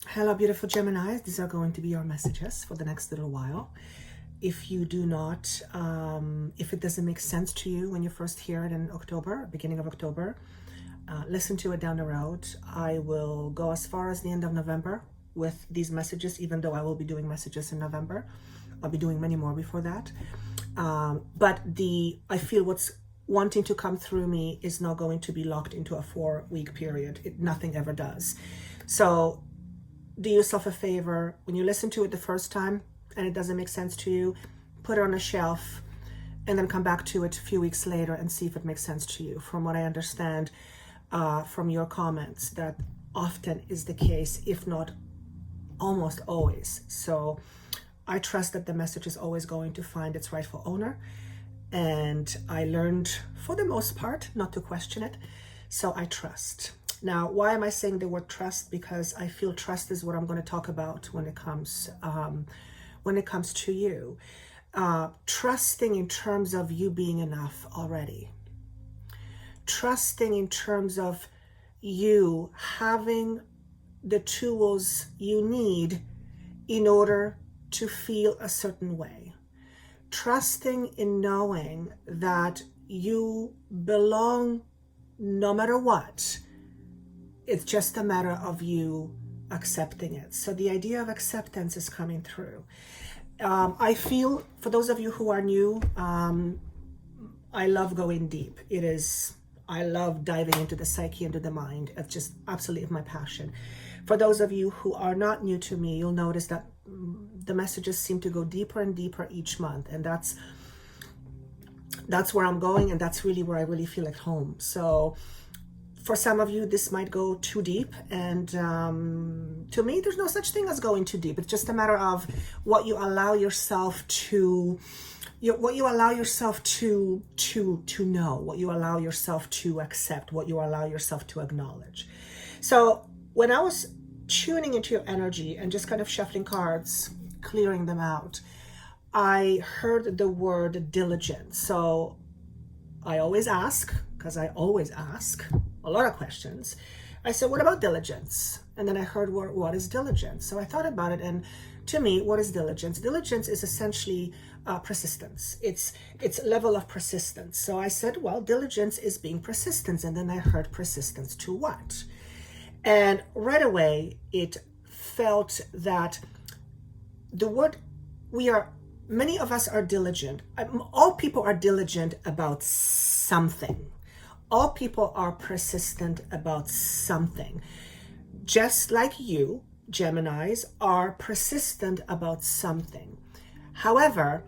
Hello, beautiful Geminis. These are going to be your messages for the next little while. If you do not, if it doesn't make sense to you when you first hear it in October, beginning of October, listen to it down the road. I will go as far as the end of November with these messages, even though I will be doing messages in November. I'll be doing many more before that. But I feel what's wanting to come through me is not going to be locked into a 4-week period. Nothing ever does. So do yourself a favor. When you listen to it the first time and it doesn't make sense to you, put it on a shelf and then come back to it a few weeks later and see if it makes sense to you. From what I understand from your comments, that often is the case, if not almost always. So I trust that the message is always going to find its rightful owner. And I learned, for the most part, not to question it. So I trust. Now, why am I saying the word trust? Because I feel trust is what I'm going to talk about when it comes to you. Trusting in terms of you being enough already. Trusting in terms of you having the tools you need in order to feel a certain way. Trusting in knowing that you belong no matter what. It's just a matter of you accepting it. So the idea of acceptance is coming through. I feel, for those of you who are new, I love going deep. I love diving into the psyche, into the mind. It's just absolutely my passion. For those of you who are not new to me, you'll notice that the messages seem to go deeper and deeper each month. And that's where I'm going, and that's really where I really feel at home. So for some of you, this might go too deep, and to me, there's no such thing as going too deep. It's just a matter of what you allow yourself to, what you allow yourself to know, what you allow yourself to accept, what you allow yourself to acknowledge. So when I was tuning into your energy and just kind of shuffling cards, clearing them out, I heard the word diligence. So I always ask, because I always ask a lot of questions. I said, what about diligence? And then I heard, what is diligence? So I thought about it, and to me, what is diligence? Diligence is essentially persistence. It's level of persistence. So I said, well, diligence is being persistent. And then I heard persistence to what? And right away, it felt that the word many of us are diligent. All people are diligent about something. All people are persistent about something. Just like you, Geminis, are persistent about something. However,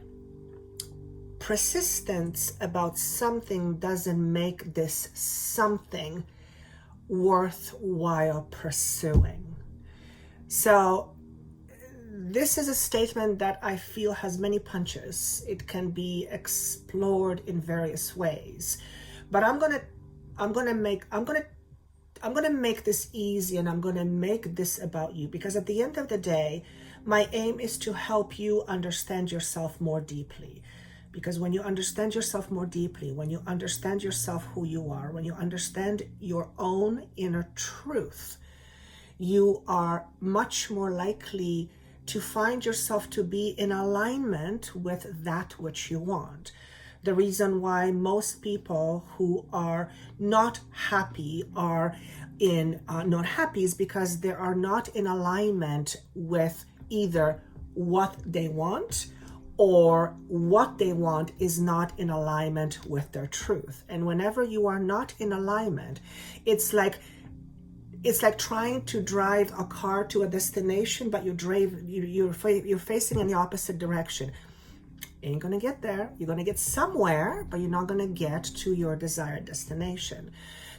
persistence about something doesn't make this something worthwhile pursuing. So this is a statement that I feel has many punches. It can be explored in various ways. But I'm gonna make this easy, and I'm gonna make this about you, because at the end of the day, my aim is to help you understand yourself more deeply. Because when you understand yourself more deeply, when you understand yourself, who you are, when you understand your own inner truth, you are much more likely to find yourself to be in alignment with that which you want. The reason why most people who are not happy are not happy is because they are not in alignment with either what they want, or what they want is not in alignment with their truth. And whenever you are not in alignment, it's like trying to drive a car to a destination, but you're facing in the opposite direction. Ain't gonna get there. You're gonna get somewhere, but you're not gonna get to your desired destination.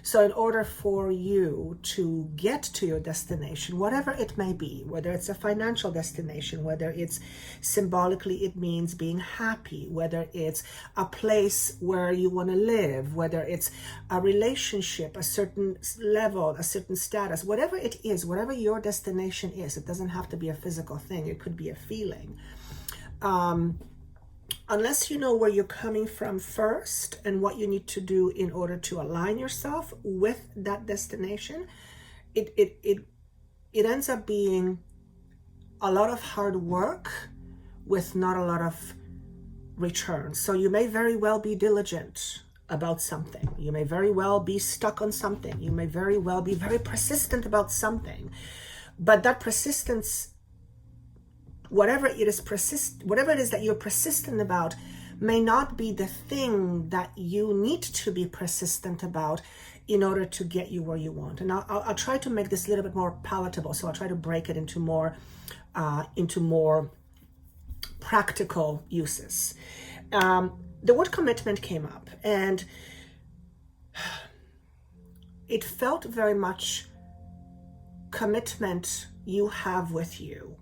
So in order for you to get to your destination, whatever it may be, whether it's a financial destination, whether it's symbolically it means being happy, whether it's a place where you want to live, whether it's a relationship, a certain level, a certain status, whatever it is, whatever your destination is, it doesn't have to be a physical thing. It could be a feeling. Unless you know where you're coming from first and what you need to do in order to align yourself with that destination, it it ends up being a lot of hard work with not a lot of return. So you may very well be diligent about something. You may very well be stuck on something. You may very well be very persistent about something. But that persistence, whatever it is that you're persistent about, may not be the thing that you need to be persistent about in order to get you where you want. And I'll try to make this a little bit more palatable. So I'll try to break it into more practical uses. The word commitment came up, and it felt very much commitment you have with you.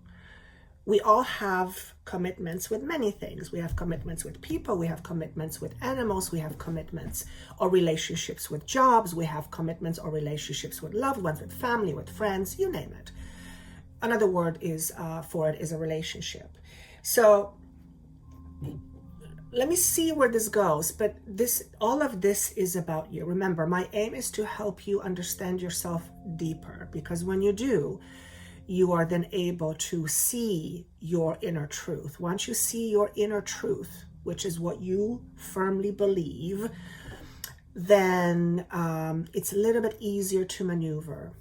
We all have commitments with many things. We have commitments with people, we have commitments with animals, we have commitments or relationships with jobs, we have commitments or relationships with loved ones, with family, with friends, you name it. Another word for it is a relationship. So let me see where this goes, but all of this is about you. Remember, my aim is to help you understand yourself deeper, because when you do, you are then able to see your inner truth. Once you see your inner truth, which is what you firmly believe, then it's a little bit easier to maneuver.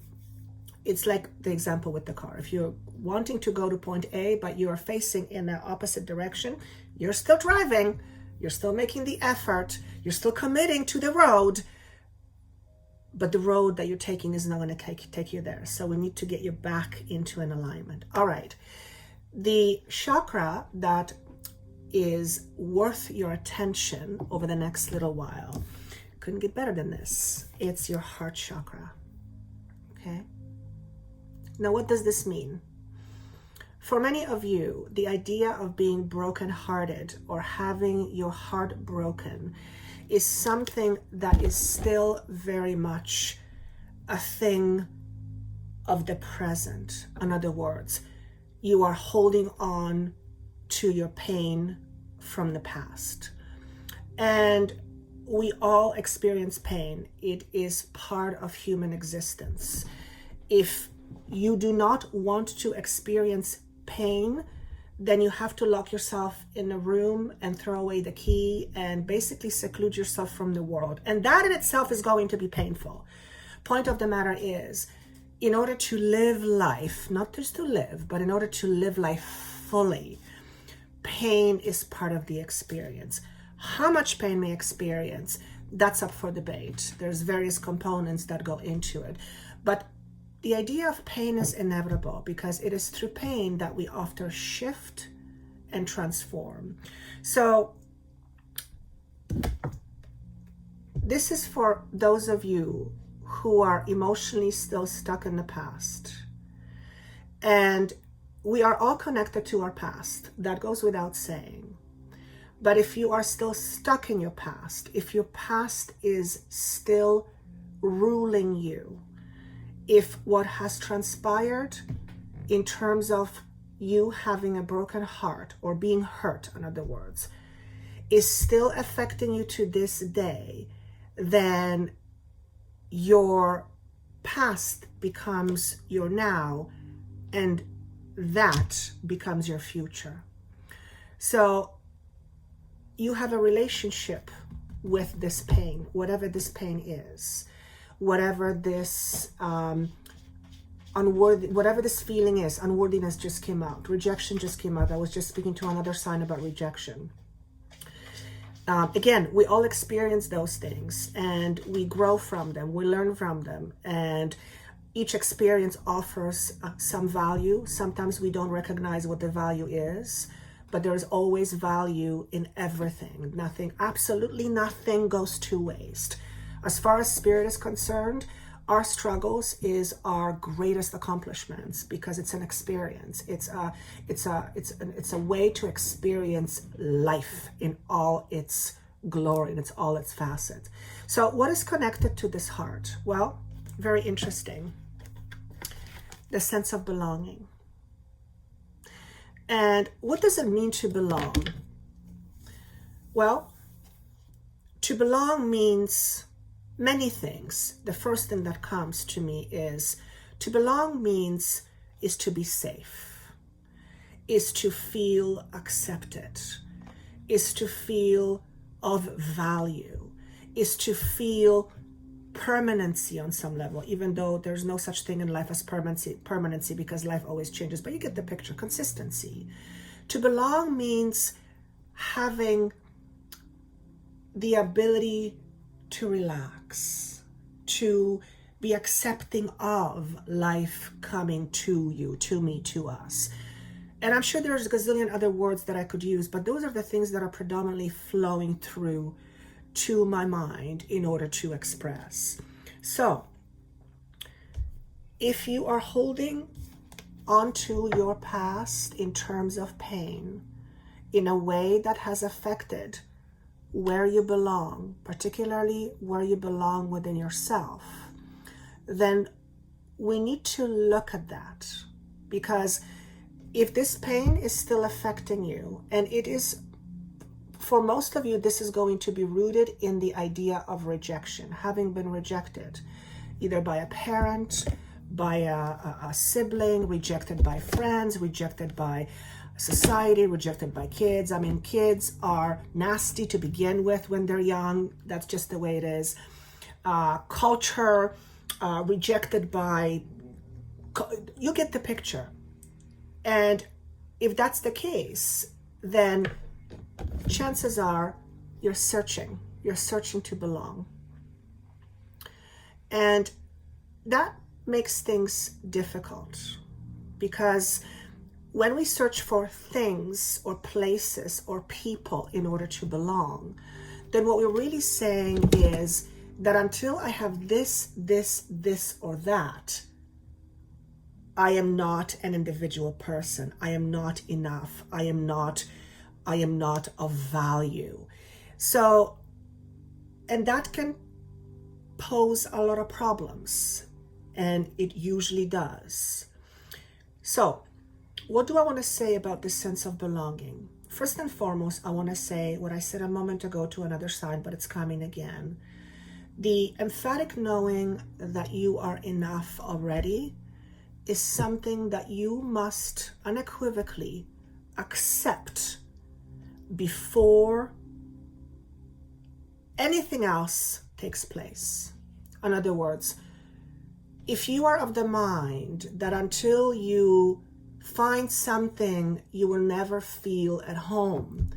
It's like the example with the car. If you're wanting to go to point A, but you are facing in the opposite direction, you're still driving, you're still making the effort, you're still committing to the road, but the road that you're taking is not going to take you there. So we need to get you back into an alignment. All right. The chakra that is worth your attention over the next little while, couldn't get better than this. It's your heart chakra. Okay. Now, what does this mean? For many of you, the idea of being brokenhearted or having your heart broken is something that is still very much a thing of the present. In other words, you are holding on to your pain from the past. And we all experience pain. It is part of human existence. If you do not want to experience pain, then you have to lock yourself in a room and throw away the key and basically seclude yourself from the world. And that in itself is going to be painful. Point of the matter is, in order to live life, not just to live, but in order to live life fully, pain is part of the experience. How much pain we experience, that's up for debate. There's various components that go into it. But the idea of pain is inevitable, because it is through pain that we often shift and transform. So this is for those of you who are emotionally still stuck in the past. And we are all connected to our past. That goes without saying. But if you are still stuck in your past, if your past is still ruling you, if what has transpired in terms of you having a broken heart or being hurt, in other words, is still affecting you to this day, then your past becomes your now, and that becomes your future. So you have a relationship with this pain, whatever this pain is. Whatever this whatever this feeling is, unworthiness just came out, rejection just came out. I was just speaking to another sign about rejection. Again, we all experience those things, and we grow from them, we learn from them, and each experience offers some value. Sometimes we don't recognize what the value is, but there is always value in everything. Nothing, absolutely nothing goes to waste. As far as spirit is concerned, our struggles is our greatest accomplishments, because it's an experience. It's a way to experience life in all its glory and all its facets. So what is connected to this heart? Well, very interesting. The sense of belonging. And what does it mean to belong? Well, to belong means many things. The first thing that comes to me is To belong means is to be safe, is to feel accepted, is to feel of value, is to feel permanency on some level, even though there's no such thing in life as permanency because life always changes, but you get the picture. Consistency. To belong means having the ability to relax, to be accepting of life coming to you, to me, to us. And I'm sure there's a gazillion other words that I could use, but those are the things that are predominantly flowing through to my mind in order to express. So, if you are holding onto your past in terms of pain in a way that has affected where you belong, particularly where you belong within yourself, then we need to look at that. Because if this pain is still affecting you, and it is, for most of you, this is going to be rooted in the idea of rejection, having been rejected, either by a parent, by a sibling, rejected by friends, rejected by society, rejected by kids. I mean, kids are nasty to begin with when they're young. That's just the way it is. Culture, rejected by, you get the picture. And if that's the case, then chances are you're searching to belong. And that makes things difficult, because when we search for things or places or people in order to belong, then what we're really saying is that until I have this, or that, I am not an individual person. I am not enough. I am not of value. So, and that can pose a lot of problems, and it usually does. So, what do I want to say about this sense of belonging? First and foremost, I want to say what I said a moment ago to another side, but it's coming again. The emphatic knowing that you are enough already is something that you must unequivocally accept before anything else takes place. In other words, if you are of the mind that until you find something you will never feel at home,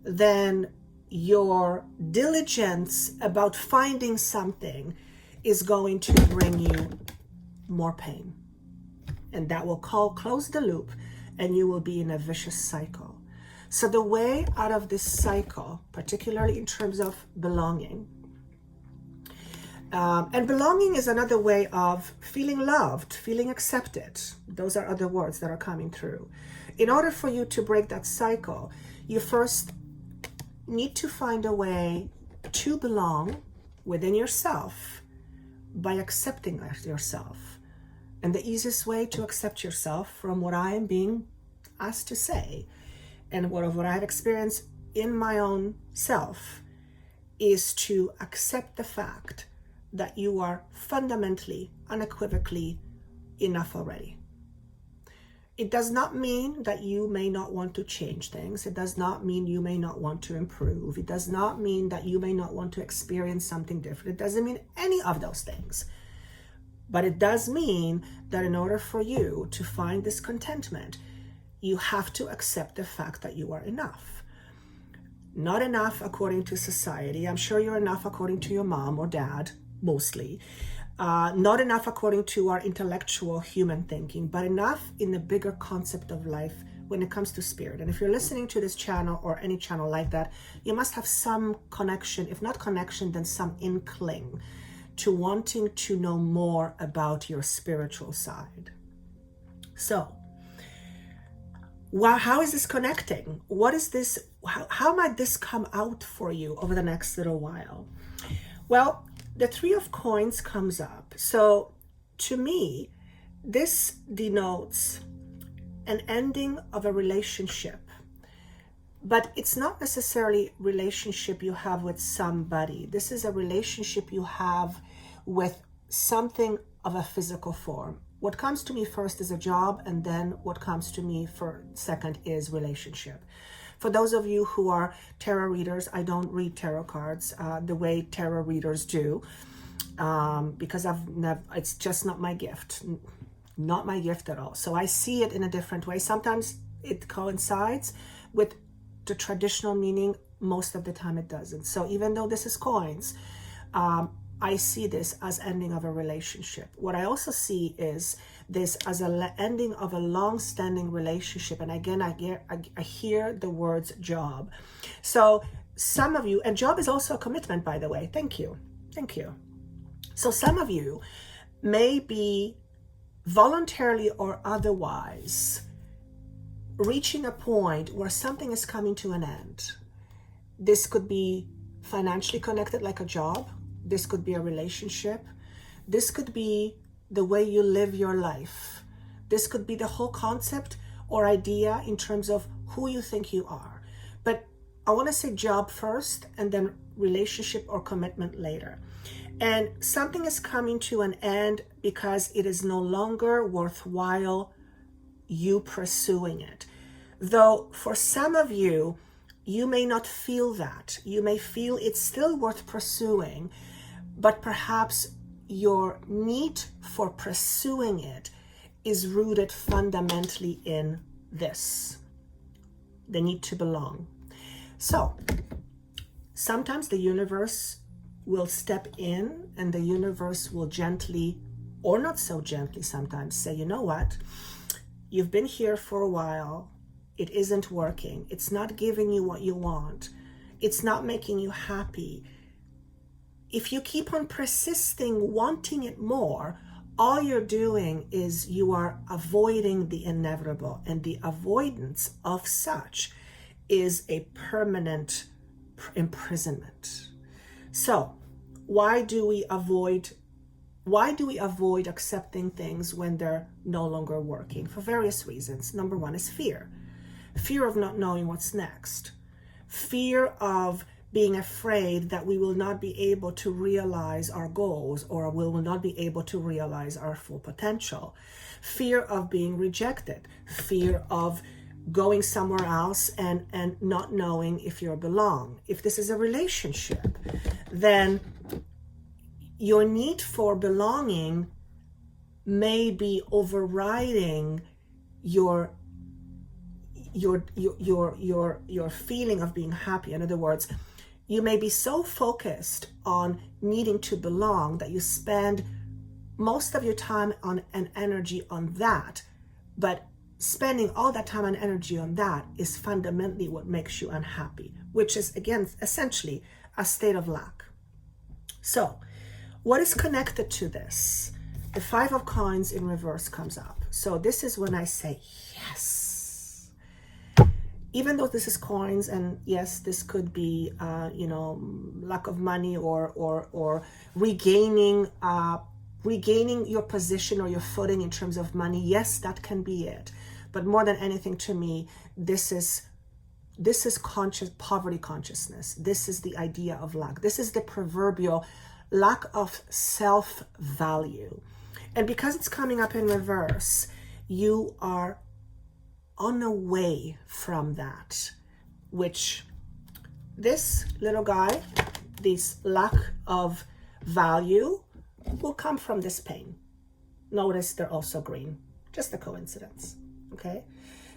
then your diligence about finding something is going to bring you more pain. And that will close the loop, and you will be in a vicious cycle. So the way out of this cycle, particularly in terms of belonging, and belonging is another way of feeling loved, feeling accepted. Those are other words that are coming through. In order for you to break that cycle, you first need to find a way to belong within yourself by accepting yourself. And the easiest way to accept yourself, from what I am being asked to say, and what I've experienced in my own self, is to accept the fact that you are fundamentally, unequivocally enough already. It does not mean that you may not want to change things. It does not mean you may not want to improve. It does not mean that you may not want to experience something different. It doesn't mean any of those things. But it does mean that in order for you to find this contentment, you have to accept the fact that you are enough. Not enough according to society. I'm sure you're enough according to your mom or dad, mostly. Not enough according to our intellectual human thinking, but enough in the bigger concept of life when it comes to spirit. And if you're listening to this channel or any channel like that, you must have some connection, if not connection, then some inkling to wanting to know more about your spiritual side. So, how is this connecting? What is this? How might this come out for you over the next little while? Well, the Three of Coins comes up. So to me, this denotes an ending of a relationship. But it's not necessarily a relationship you have with somebody. This is a relationship you have with something of a physical form. What comes to me first is a job, and then what comes to me for second is relationship. For those of you who are tarot readers, I don't read tarot cards the way tarot readers do, because it's just not my gift. Not my gift at all. So I see it in a different way. Sometimes it coincides with the traditional meaning. Most of the time it doesn't. So even though this is coins, I see this as ending of a relationship. What I also see is this as a ending of a long-standing relationship. And again, I hear the words job. So some of you, and job is also a commitment, by the way. Thank you. Thank you. So some of you may be voluntarily or otherwise reaching a point where something is coming to an end. This could be financially connected, like a job. This could be a relationship. This could be the way you live your life. This could be the whole concept or idea in terms of who you think you are. But I want to say job first and then relationship or commitment later. And something is coming to an end because it is no longer worthwhile you pursuing it. Though for some of you, you may not feel that. You may feel it's still worth pursuing, but perhaps your need for pursuing it is rooted fundamentally in this, the need to belong. So sometimes the universe will step in, and the universe will gently, or not so gently sometimes, say, you know what, you've been here for a while, it isn't working, it's not giving you what you want, it's not making you happy. If you keep on persisting, wanting it more, all you're doing is you are avoiding the inevitable, and the avoidance of such is a permanent imprisonment. So why do we avoid accepting things when they're no longer working? For various reasons. Number one is fear. Fear of not knowing what's next. Fear of being afraid that we will not be able to realize our goals, or we will not be able to realize our full potential. Fear of being rejected. Fear of going somewhere else and not knowing if you belong. If this is a relationship, then your need for belonging may be overriding your feeling of being happy. In other words, you may be so focused on needing to belong that you spend most of your time and energy on that, but spending all that time and energy on that is fundamentally what makes you unhappy, which is, again, essentially a state of lack. So what is connected to this? The Five of Coins in reverse comes up. So this is when I say yes. Even though this is coins, and yes, this could be, lack of money or regaining your position or your footing in terms of money. Yes, that can be it. But more than anything, to me, this is poverty consciousness. This is the idea of lack. This is the proverbial lack of self-value. And because it's coming up in reverse, you are on the way from that, which this little guy, this lack of value, will come from this pain. Notice they're also green, just a coincidence, okay?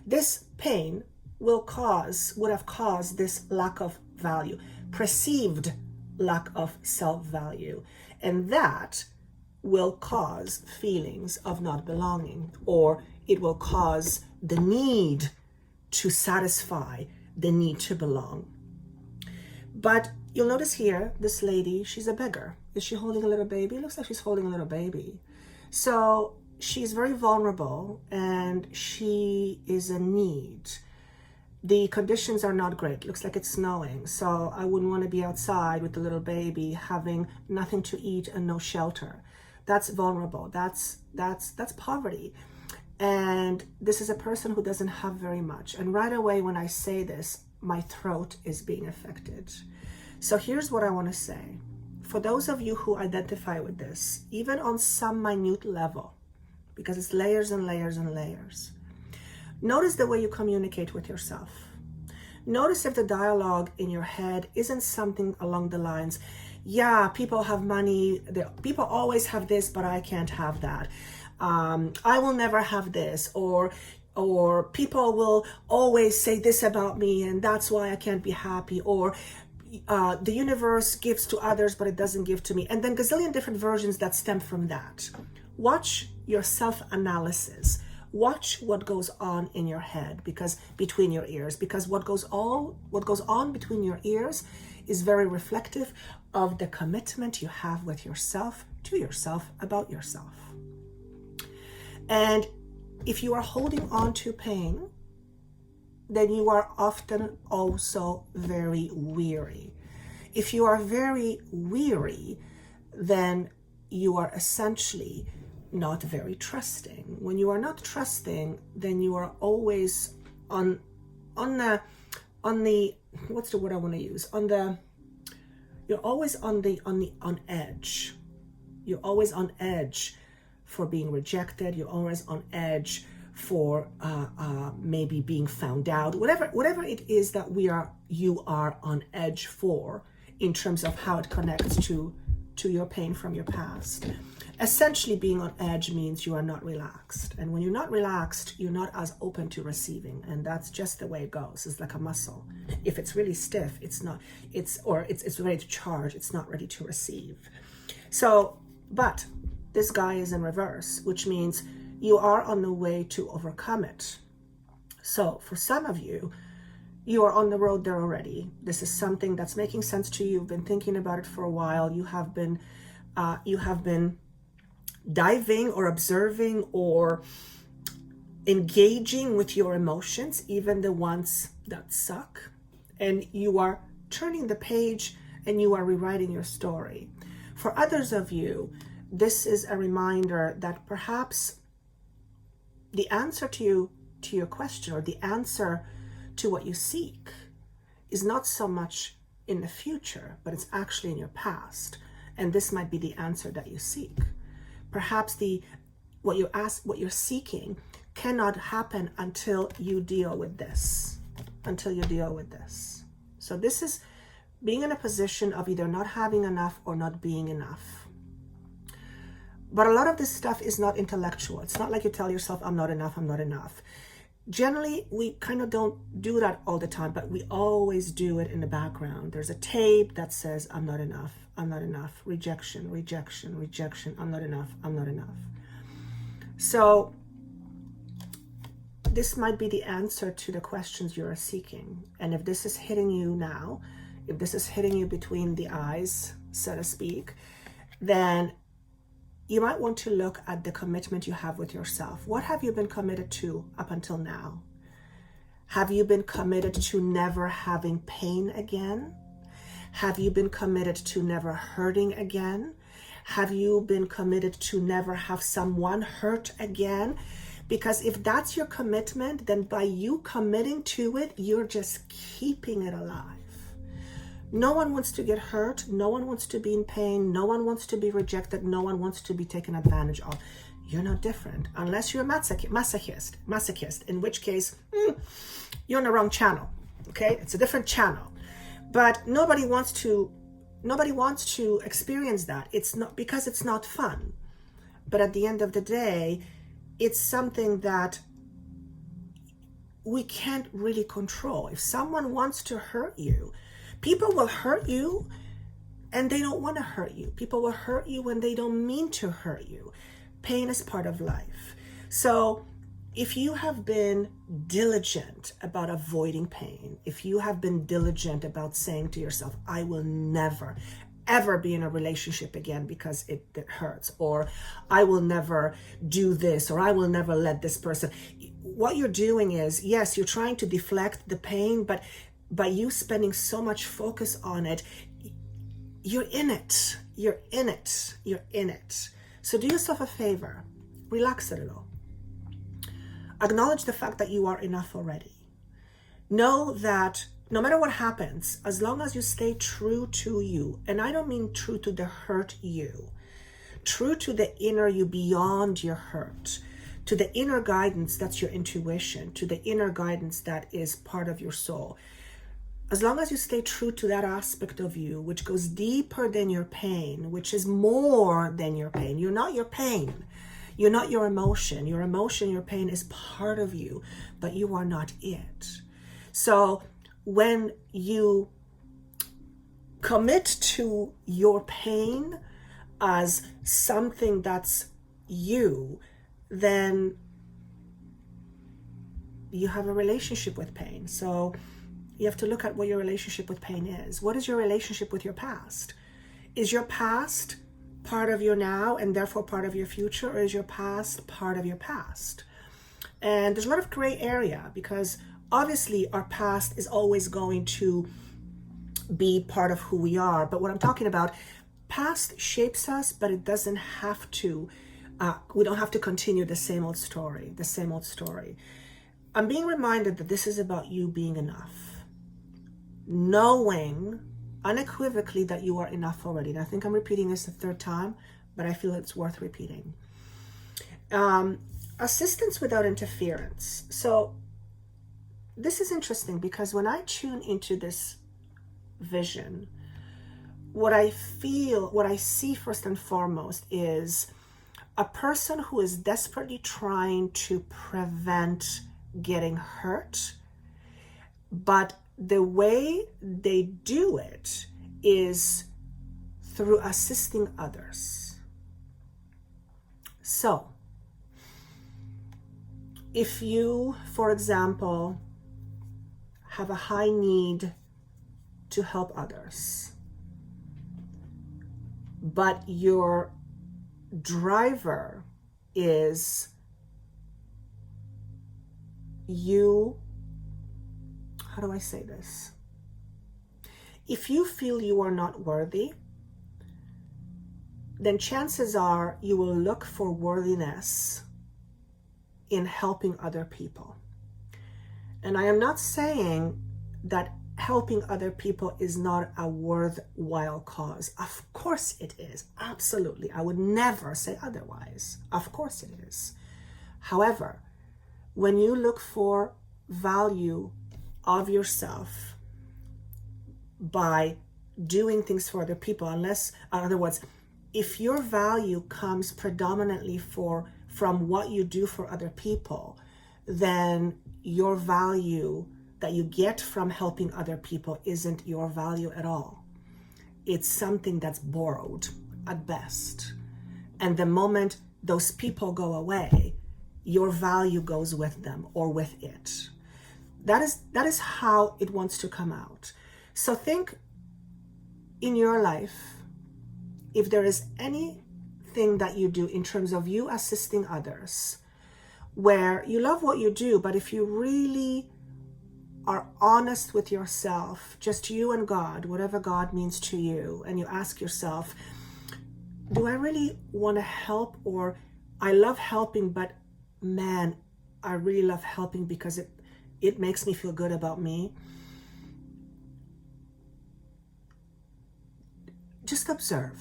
This pain would have caused this lack of value, perceived lack of self-value, and that will cause feelings of not belonging, or it will cause the need to satisfy the need to belong. But you'll notice here, this lady, she's a beggar. Is she holding a little baby? It looks like she's holding a little baby. So she's very vulnerable, and she is in need. The conditions are not great. Looks like it's snowing. So I wouldn't want to be outside with the little baby having nothing to eat and no shelter. That's vulnerable. That's poverty. And this is a person who doesn't have very much. And right away when I say this, my throat is being affected. So here's what I want to say. For those of you who identify with this, even on some minute level, because it's layers and layers and layers. Notice the way you communicate with yourself. Notice if the dialogue in your head isn't something along the lines, yeah, people have money, people always have this, but I can't have that. I will never have this, or people will always say this about me and that's why I can't be happy, or the universe gives to others but it doesn't give to me, and then gazillion different versions that stem from that. Watch your self-analysis. Watch what goes on in your head, because between your ears, because what goes on between your ears is very reflective of the commitment you have with yourself, to yourself, about yourself. And if you are holding on to pain, then you are often also very weary. If you are very weary, then you are essentially not very trusting. When you are not trusting, then you are always on the what's the word I want to use? You're always on edge. You're always on edge for being rejected. You're always on edge for maybe being found out. Whatever it is that you are on edge for, in terms of how it connects to your pain from your past. Essentially, being on edge means you are not relaxed. And when you're not relaxed, you're not as open to receiving. And that's just the way it goes. It's like a muscle. If it's really stiff, it's ready to charge, it's not ready to receive. So, but this guy is in reverse, which means you are on the way to overcome it. So for some of you, you are on the road there already. This is something that's making sense to you. You've been thinking about it for a while. You have been diving or observing or engaging with your emotions, even the ones that suck, and you are turning the page and you are rewriting your story. For others of you, this is a reminder that perhaps the answer to your question, or the answer to what you seek, is not so much in the future, but it's actually in your past. And this might be the answer that you seek. Perhaps what you're seeking cannot happen until you deal with this. So this is being in a position of either not having enough or not being enough. But a lot of this stuff is not intellectual. It's not like you tell yourself, I'm not enough, I'm not enough. Generally, we kind of don't do that all the time, but we always do it in the background. There's a tape that says, I'm not enough, I'm not enough, rejection, rejection, rejection, I'm not enough, I'm not enough. So this might be the answer to the questions you are seeking. And if this is hitting you now, if this is hitting you between the eyes, so to speak, then you might want to look at the commitment you have with yourself. What have you been committed to up until now? Have you been committed to never having pain again? Have you been committed to never hurting again? Have you been committed to never have someone hurt again? Because if that's your commitment, then by you committing to it, you're just keeping it alive. No one wants to get hurt. No one wants to be in pain. No one wants to be rejected. No one wants to be taken advantage of. You're no different, unless you're a masochist, in which case you're on the wrong channel. Okay, it's a different channel. But nobody wants to experience that. It's not because it's not fun. But at the end of the day, it's something that we can't really control. If someone wants to hurt you, people will hurt you and they don't want to hurt you. People will hurt you when they don't mean to hurt you. Pain is part of life. So if you have been diligent about avoiding pain, if you have been diligent about saying to yourself, I will never, ever be in a relationship again because it hurts, or I will never do this, or I will never let this person. What you're doing is, yes, you're trying to deflect the pain, but by you spending so much focus on it, you're in it. So do yourself a favor, relax a little. Acknowledge the fact that you are enough already. Know that no matter what happens, as long as you stay true to you, and I don't mean true to the hurt you, true to the inner you beyond your hurt, to the inner guidance that's your intuition, to the inner guidance that is part of your soul. As long as you stay true to that aspect of you, which goes deeper than your pain, which is more than your pain. You're not your pain. You're not your emotion. Your emotion, your pain is part of you, but you are not it. So when you commit to your pain as something that's you, then you have a relationship with pain. So you have to look at what your relationship with pain is. What is your relationship with your past? Is your past part of your now and therefore part of your future, or is your past part of your past? And there's a lot of gray area, because obviously our past is always going to be part of who we are. But what I'm talking about, past shapes us, but it doesn't have to. We don't have to continue the same old story, I'm being reminded that this is about you being enough. Knowing unequivocally that you are enough already. And I think I'm repeating this a third time, but I feel it's worth repeating. Assistance without interference. So this is interesting, because when I tune into this vision, what I see first and foremost is a person who is desperately trying to prevent getting hurt, but the way they do it is through assisting others. So, if you, for example, have a high need to help others, but your driver is you, how do I say this? If you feel you are not worthy, then chances are you will look for worthiness in helping other people. And I am not saying that helping other people is not a worthwhile cause. Of course it is. Absolutely. I would never say otherwise. Of course it is. However, when you look for value of yourself by doing things for other people, unless, in other words, if your value comes predominantly from what you do for other people, then your value that you get from helping other people isn't your value at all. It's something that's borrowed at best. And the moment those people go away, your value goes with them or with it. That is how it wants to come out. So think in your life, if there is anything that you do in terms of you assisting others, where you love what you do, but if you really are honest with yourself, just you and God, whatever God means to you, and you ask yourself, do I really want to help? Or I love helping, but man, I really love helping because it makes me feel good about me. Just observe.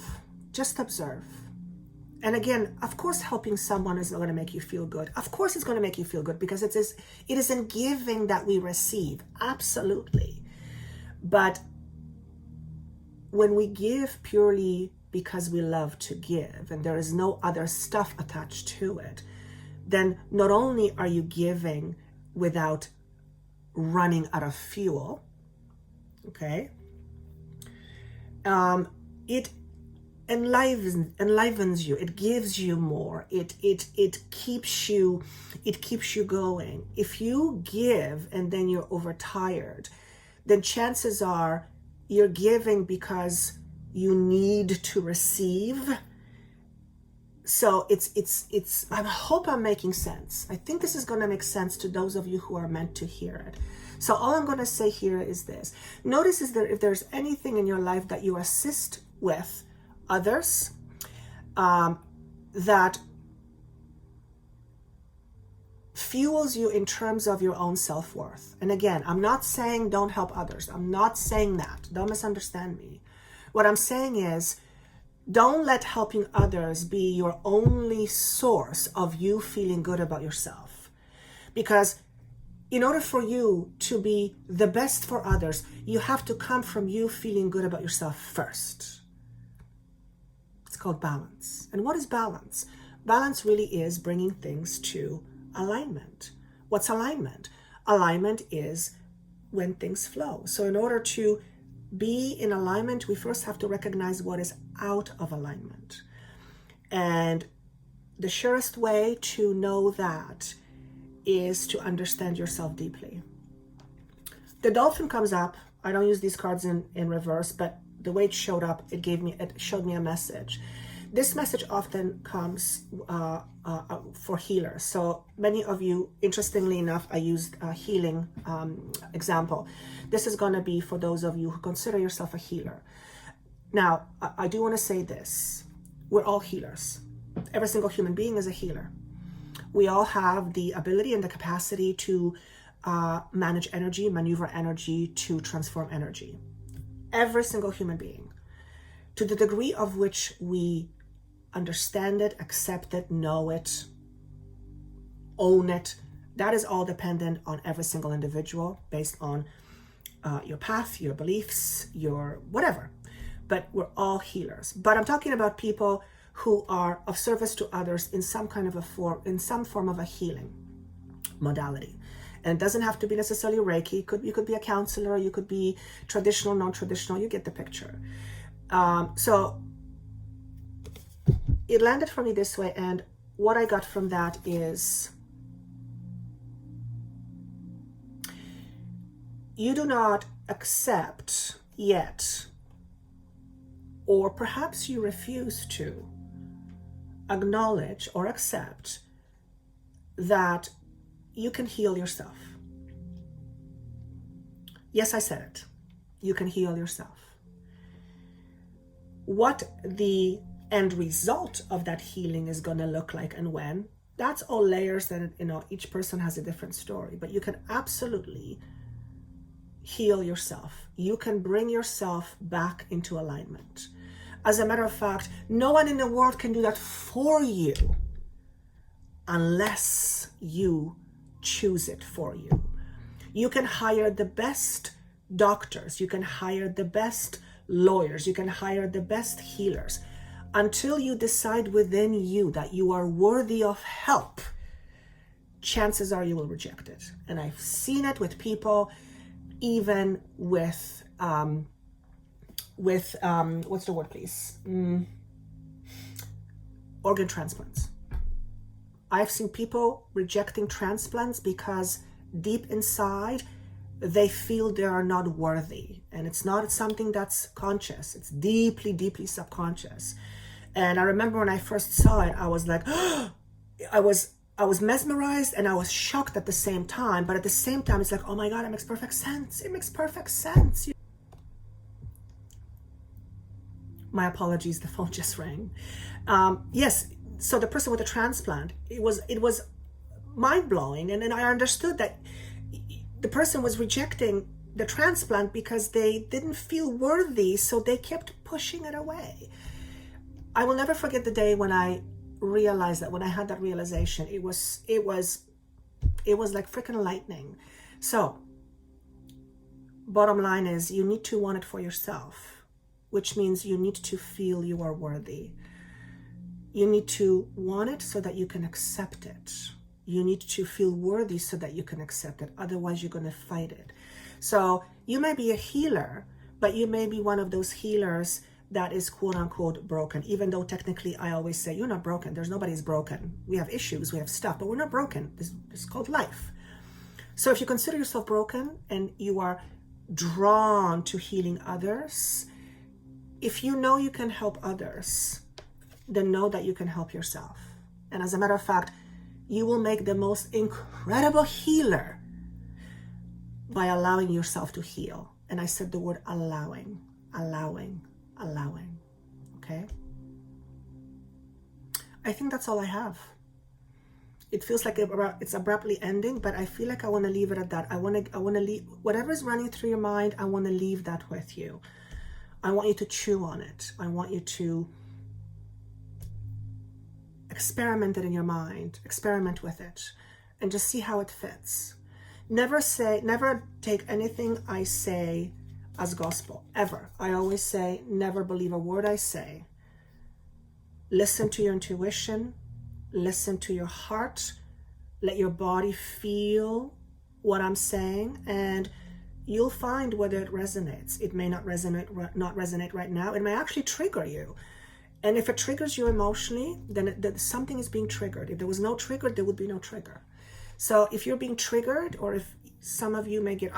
And again, of course, helping someone is not going to make you feel good. Of course, it's going to make you feel good because it is in giving that we receive. Absolutely. But when we give purely because we love to give and there is no other stuff attached to it, then not only are you giving without running out of fuel, okay, it enlivens you, it gives you more, it keeps you going. If you give and then you're overtired, then chances are you're giving because you need to receive. So it's I hope I'm making sense. I think this is going to make sense to those of you who are meant to hear it. So all I'm going to say here is this. Notice is that if there's anything in your life that you assist with others, that fuels you in terms of your own self-worth. And again, I'm not saying don't help others. I'm not saying that. Don't misunderstand me. What I'm saying is Don't let helping others be your only source of you feeling good about yourself. Because in order for you to be the best for others, you have to come from you feeling good about yourself first. It's called balance. And what is balance? Balance really is bringing things to alignment. What's alignment? Alignment is when things flow. So in order to be in alignment, we first have to recognize what is out of alignment. And the surest way to know that is to understand yourself deeply. The dolphin comes up. I don't use these cards in reverse, but the way it showed up, it showed me a message. This message often comes for healers. So many of you, interestingly enough, I used a healing example. This is going to be for those of you who consider yourself a healer. Now, I do want to say this. We're all healers. Every single human being is a healer. We all have the ability and the capacity to manage energy, maneuver energy, to transform energy. Every single human being. To the degree of which we understand it, accept it, know it, own it, that is all dependent on every single individual based on your path, your beliefs, your whatever. But we're all healers. But I'm talking about people who are of service to others in some kind of in some form of a healing modality. And it doesn't have to be necessarily Reiki. You could be a counselor, you could be traditional, non-traditional, you get the picture. So it landed for me this way, and what I got from that is you do not accept yet, or perhaps you refuse to acknowledge or accept that you can heal yourself. Yes, I said it. You can heal yourself. What the end result of that healing is going to look like and when, that's all layers that, each person has a different story. But you can absolutely heal yourself. You can bring yourself back into alignment. As a matter of fact, no one in the world can do that for you unless you choose it for you. You can hire the best doctors, you can hire the best lawyers, you can hire the best healers. Until you decide within you that you are worthy of help, chances are you will reject it. And I've seen it with people, even with what's the word, please? Organ transplants. I've seen people rejecting transplants because deep inside they feel they are not worthy. And it's not something that's conscious. It's deeply, deeply subconscious. And I remember when I first saw it, I was like, I was mesmerized and I was shocked at the same time. But at the same time, it's like, oh my God, it makes perfect sense. It makes perfect sense. My apologies, the phone just rang. Yes, so the person with the transplant, it was mind-blowing. And then I understood that the person was rejecting the transplant because they didn't feel worthy, so they kept pushing it away. I will never forget the day when I realized that, when I had that realization. It was like freaking lightning. So bottom line is, you need to want it for yourself, which means you need to feel you are worthy. You need to want it so that you can accept it. You need to feel worthy so that you can accept it. Otherwise, you're going to fight it. So you may be a healer, but you may be one of those healers that is quote unquote broken, even though technically I always say you're not broken. There's nobody's broken. We have issues, we have stuff, but we're not broken. This is called life. So if you consider yourself broken and you are drawn to healing others, if you know you can help others, then know that you can help yourself. And as a matter of fact, you will make the most incredible healer by allowing yourself to heal. And I said the word allowing, okay? I think that's all I have. It feels like it's abruptly ending, but I feel like I want to leave it at that. I want to leave whatever's running through your mind. I want to leave that with you. I want you to chew on it. I want you to experiment it in your mind, experiment with it, and just see how it fits. Never take anything I say as gospel, ever. I always say, never believe a word I say. Listen to your intuition, listen to your heart, let your body feel what I'm saying, and you'll find whether it resonates. It may not resonate right now. It may actually trigger you. And if it triggers you emotionally, then something is being triggered. If there was no trigger, there would be no trigger. So if you're being triggered, or if some of you may get,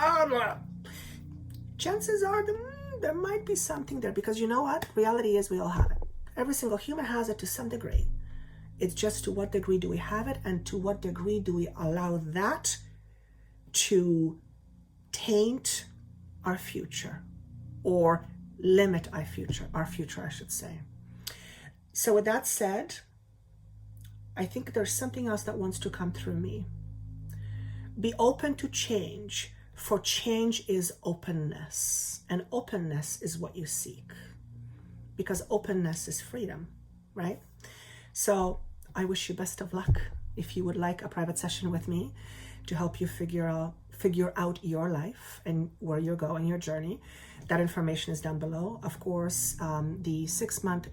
chances are there might be something there, because you know what? Reality is we all have it. Every single human has it to some degree. It's just to what degree do we have it, and to what degree do we allow that to taint our future, or limit our future, I should say. So with that said, I think there's something else that wants to come through me. Be open to change, for change is openness, and openness is what you seek, because openness is freedom, right? So I wish you best of luck. If you would like a private session with me to help you figure out your life and where you're going, your journey, that information is down below. Of course, the 6-month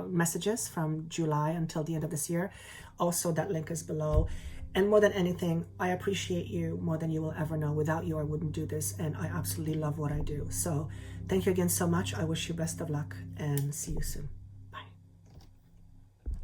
messages from July until the end of this year, also that link is below. And more than anything, I appreciate you more than you will ever know. Without you, I wouldn't do this, and I absolutely love what I do. So thank you again so much. I wish you best of luck, and see you soon.